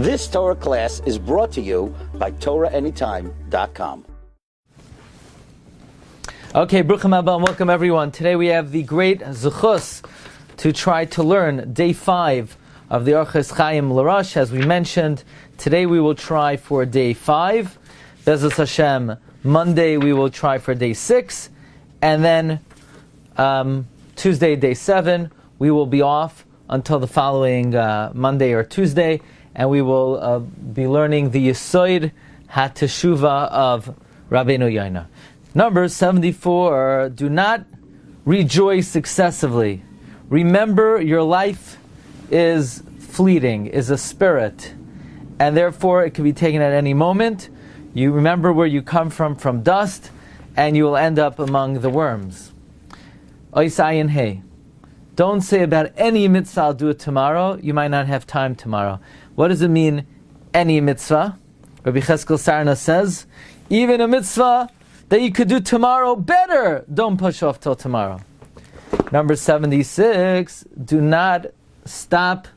This Torah class is brought to you by TorahAnytime.com. Okay, Bruchim Haba, and welcome everyone. Today we have the great Zuchus to try to learn day 5 of the Orchos Chaim Rosh. As we mentioned, today we will try for day 5. Bezos Hashem, Monday we will try for day 6. And then Tuesday, day 7, we will be off until the following Monday or Tuesday. And we will be learning the Yesod HaTeshuva of Rabbeinu Yoina. Number 74, do not rejoice excessively. Remember, your life is fleeting, is a spirit, and therefore it can be taken at any moment. You remember where you come from dust, and you will end up among the worms. Oisayin Hey. Don't say about any mitzvah, I'll do it tomorrow. You might not have time tomorrow. What does it mean, any mitzvah? Rabbi Cheskel Sarna says, even a mitzvah that you could do tomorrow better, don't push off till tomorrow. Number 76, do not stop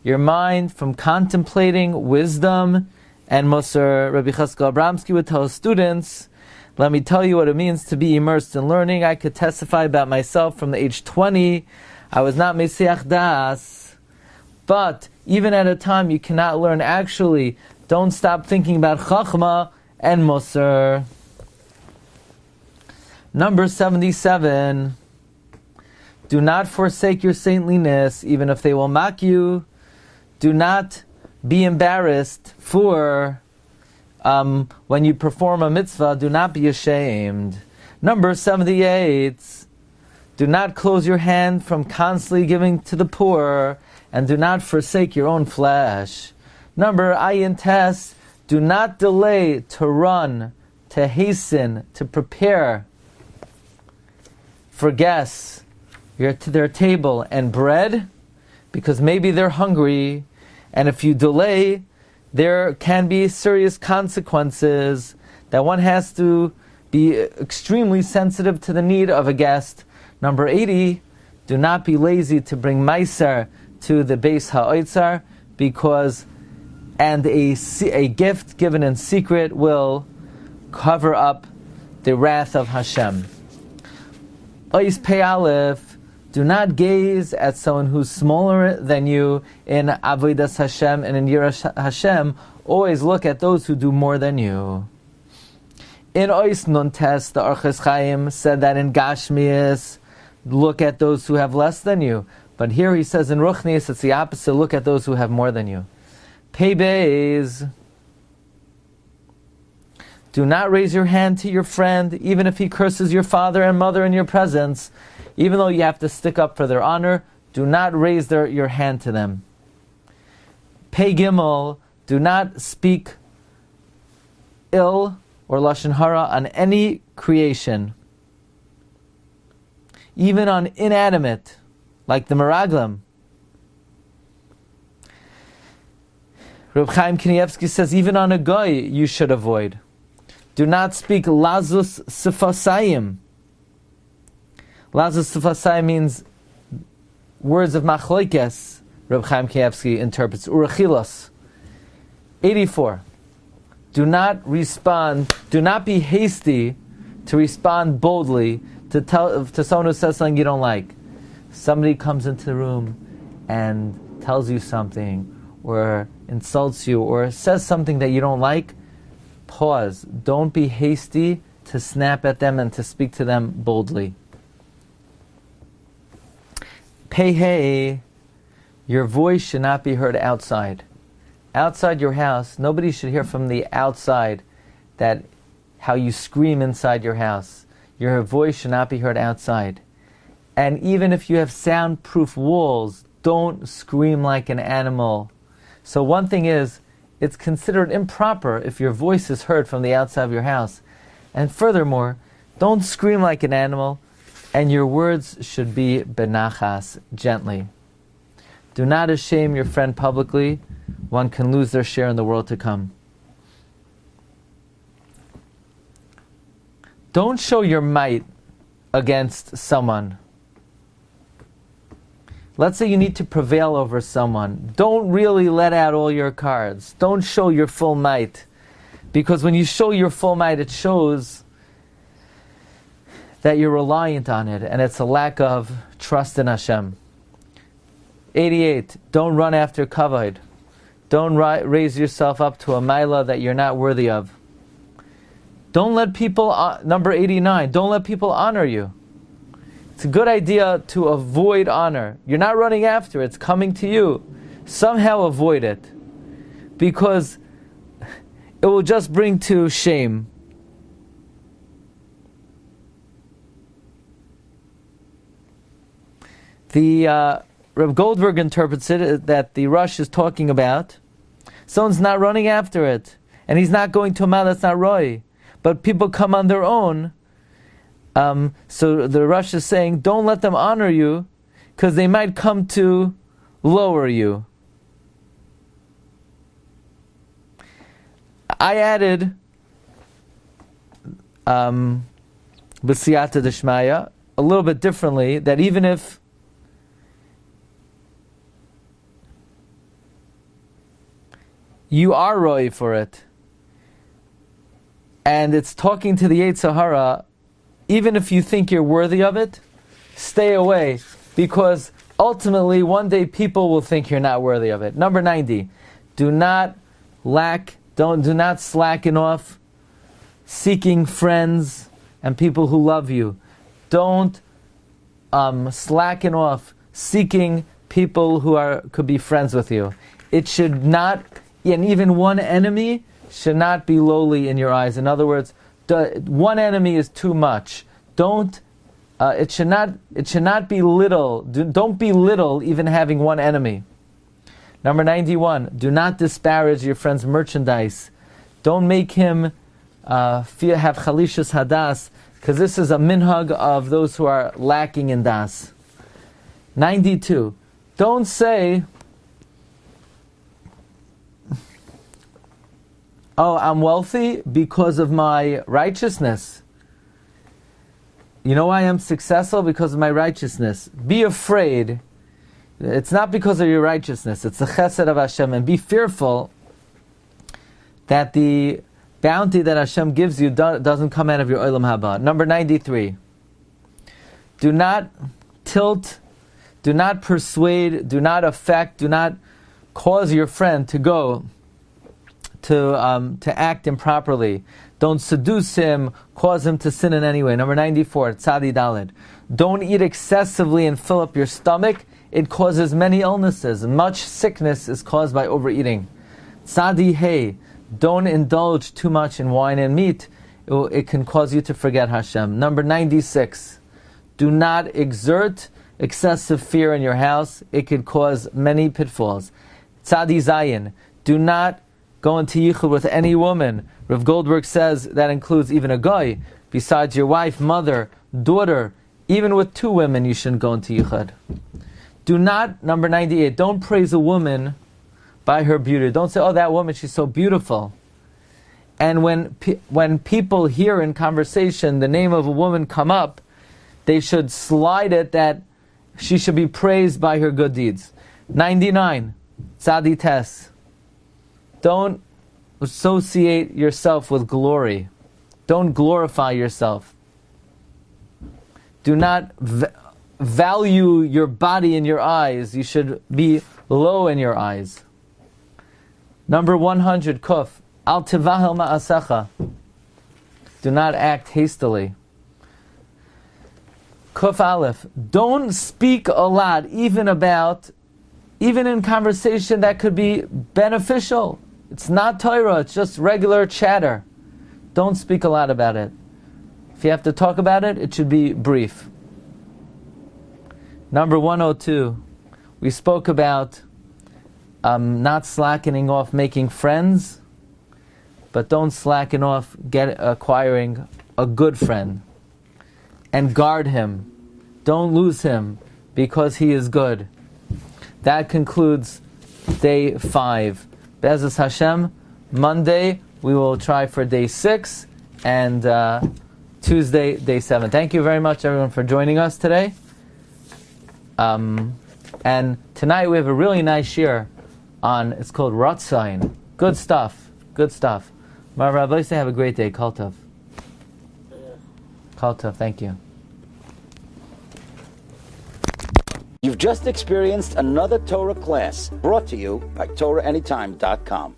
your mind from contemplating wisdom and Moser. Rabbi Cheskel Abramsky would tell his students, let me tell you what it means to be immersed in learning. I could testify about myself from the age 20. I was not Mesiach Das. But even at a time you cannot learn, actually, don't stop thinking about Chachma and Moser. Number 77, do not forsake your saintliness, even if they will mock you. Do not be embarrassed for when you perform a mitzvah, do not be ashamed. Number 78, do not close your hand from constantly giving to the poor, and do not forsake your own flesh. Number Ayin Tes, do not delay to run, to hasten, to prepare for guests to their table and bread, because maybe they're hungry, and if you delay, there can be serious consequences that one has to be extremely sensitive to the need of a guest. Number 80, do not be lazy to bring meiser to the Beis HaOitzar, because a gift given in secret will cover up the wrath of Hashem. Ois Pei Aleph, do not gaze at someone who's smaller than you in Avodas Hashem and in Yiras Hashem. Always look at those who do more than you. In Ois Nun Tes, the Orchos Chaim said that in Gashmias, look at those who have less than you. But here he says in Ruchnias, it's the opposite, look at those who have more than you. Pei Beis, do not raise your hand to your friend, even if he curses your father and mother in your presence. Even though you have to stick up for their honor, do not raise your hand to them. Pei Gimel, do not speak ill or Lashon Hara on any creation, even on inanimate, like the Meraglim. Reb Chaim Kanievsky says, even on a goy you should avoid. Do not speak lazus sifasayim. Lazus sifasayim means words of machloikes. Reb Chaim Kanievsky interprets urachilos. 84. Do not be hasty to respond boldly to someone who says something you don't like. Somebody comes into the room and tells you something, or insults you, or says something that you don't like. Pause. Don't be hasty to snap at them and to speak to them boldly. Pei Hey, your voice should not be heard outside. Outside your house, nobody should hear from the outside that how you scream inside your house. Your voice should not be heard outside. And even if you have soundproof walls, don't scream like an animal. So one thing is, it's considered improper if your voice is heard from the outside of your house. And furthermore, don't scream like an animal, and your words should be benachas, gently. Do not shame your friend publicly. One can lose their share in the world to come. Don't show your might against someone. Let's say you need to prevail over someone. Don't really let out all your cards. Don't show your full might. Because when you show your full might, it shows that you're reliant on it, and it's a lack of trust in Hashem. 88. Don't run after kavod. Don't raise yourself up to a maila that you're not worthy of. Don't let people, number 89, don't let people honor you. It's a good idea to avoid honor. You're not running after it, it's coming to you. Somehow avoid it. Because it will just bring to shame. The Reb Goldberg interprets it that the Rosh is talking about someone's not running after it, and he's not going to a mal that's not roy, but people come on their own. So the Rosh is saying, don't let them honor you, because they might come to lower you. I added b'siyata d'shmaya a little bit differently, that even if you are roy for it, and it's talking to the Yetzer Hara, even if you think you're worthy of it, stay away, because ultimately one day people will think you're not worthy of it. Number 90, do not slacken off seeking friends and people who love you. Don't slacken off seeking people who could be friends with you. It should not, and even one enemy should not be lowly in your eyes. In other words, one enemy is too much. It should not be little. Don't belittle even having one enemy. Number 91, do not disparage your friend's merchandise. Don't make him have chalishus hadas, because this is a minhag of those who are lacking in das. 92, don't say, oh, I'm wealthy because of my righteousness. You know why I'm successful? Because of my righteousness. Be afraid. It's not because of your righteousness. It's the chesed of Hashem. And be fearful that the bounty that Hashem gives you doesn't come out of your olam haba. Number 93. Do not tilt, do not persuade, do not affect, do not cause your friend to go to act improperly. Don't seduce him, cause him to sin in any way. Number 94, Tzadi Daled. Don't eat excessively and fill up your stomach. It causes many illnesses. Much sickness is caused by overeating. Tzadi Hey. Don't indulge too much in wine and meat. It can cause you to forget Hashem. Number 96. Do not exert excessive fear in your house. It could cause many pitfalls. Tzadi Zayin. Do not go into yichud with any woman. Rav Goldberg says that includes even a guy. Besides your wife, mother, daughter, even with two women you shouldn't go into yichud. Do not, number 98, don't praise a woman by her beauty. Don't say, oh, that woman, she's so beautiful. And when people hear in conversation the name of a woman come up, they should slide it that she should be praised by her good deeds. 99, Tzadi Tes. Don't associate yourself with glory. Don't glorify yourself. Do not value your body in your eyes. You should be low in your eyes. Number 100, Kuf. Al tivahel ma'asecha. Do not act hastily. Kuf Aleph. Don't speak a lot, even in conversation that could be beneficial. It's not Torah, it's just regular chatter. Don't speak a lot about it. If you have to talk about it, it should be brief. Number 102. We spoke about not slackening off making friends, but don't slacken off acquiring a good friend. And guard him. Don't lose him because he is good. That concludes day 5. Be'ezus Hashem, Monday we will try for day 6, and Tuesday, day 7. Thank you very much everyone for joining us today. And tonight we have a really nice shiur on, it's called Glatstein. Good stuff. Good stuff. My Rabbi, say have a great day. Kol tov. Kol tov, thank you. You've just experienced another Torah class brought to you by TorahAnytime.com.